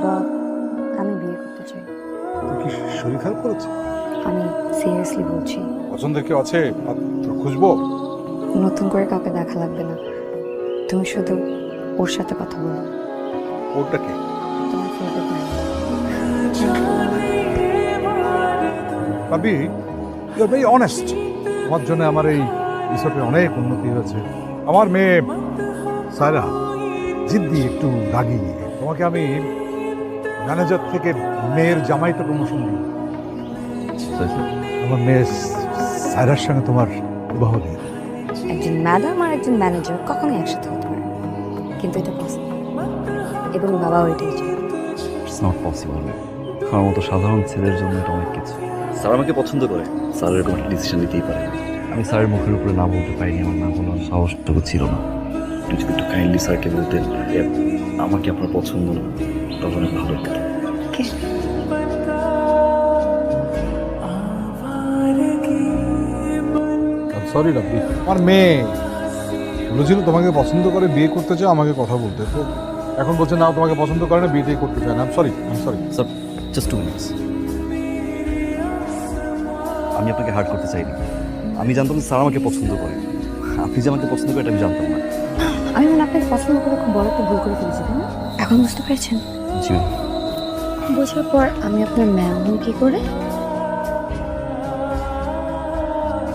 বাবা, আমি বিয়ে করতে চাই। তুই কি শরীর খারাপ করেছে? আমি সিরিয়াসলি বলছি। পছন্দের কেউ আছে? পাত্র খুঁজবো? নতুন করে কাউকে দেখা লাগবে না, তুমি শুধু ওর সাথে কথা বলো। ওরটা কে? তোমার ফেভারিট ম্যান। ভাবি, ইউ আর ভেরি অনেস্ট। তোমার জন্য আমার এই রিসোর্টে অনেক উন্নতি হয়েছে। আমার মেয়ে সায়রা জিদ্দি, একটু রাগী। তোমাকে আমি ম্যানেজার থেকে মেয়ের জামাইতে প্রমোশন দিই। আমার মেয়ে সায়রার সঙ্গে তোমার বিবাহ দিয়ে দেব। একজন ম্যাডাম আর একজন ম্যানেজার কখনোই একসাথে হতে পারে না। কিন্তু এটা পসিবল, এবং বাবা ওইটাই চায়। It's not possible. আমার মতো সাধারণ ছেলের জন্য এটা অনেক কিছু। স্যার আমাকে পছন্দ করে, স্যার এরকম একটা ডিসিশন নিতেই পারে। আমি স্যারের মুখের উপরে না বলতে পারিনি, আমার না বলার সাহসটুকু ছিল না। আপনি যদি একটু কাইন্ডলি স্যারকে বলতেন যে আমাকে আপনার পছন্দ না, তখন অনেক ভালো হতো। কে? সরি রাব্বি, আমার মেয়ে বলেছিল তোমাকে পছন্দ করে, বিয়ে করতে চাও, আমাকে কথা বলতে। তো এখন বলছে না, তোমাকে পছন্দ করে না, বিয়েটাই করতে চায় না। Sorry sorry. Sir just 2 minutes. আমি আপনাকে হার্ট করতে চাইনি। আমি জানতাম যে স্যার আমাকে পছন্দ করে। আপনি যে আমাকে পছন্দ করে এটা আমি জানতাম না। আমি মানে আপনাকে পছন্দ করে খুব বড় একটা ভুল করে ফেলেছি, তাই না? এখন বুঝতে পেরেছেন? জি বোঝার পর আমি আপনার ম্যাম হই কি করে?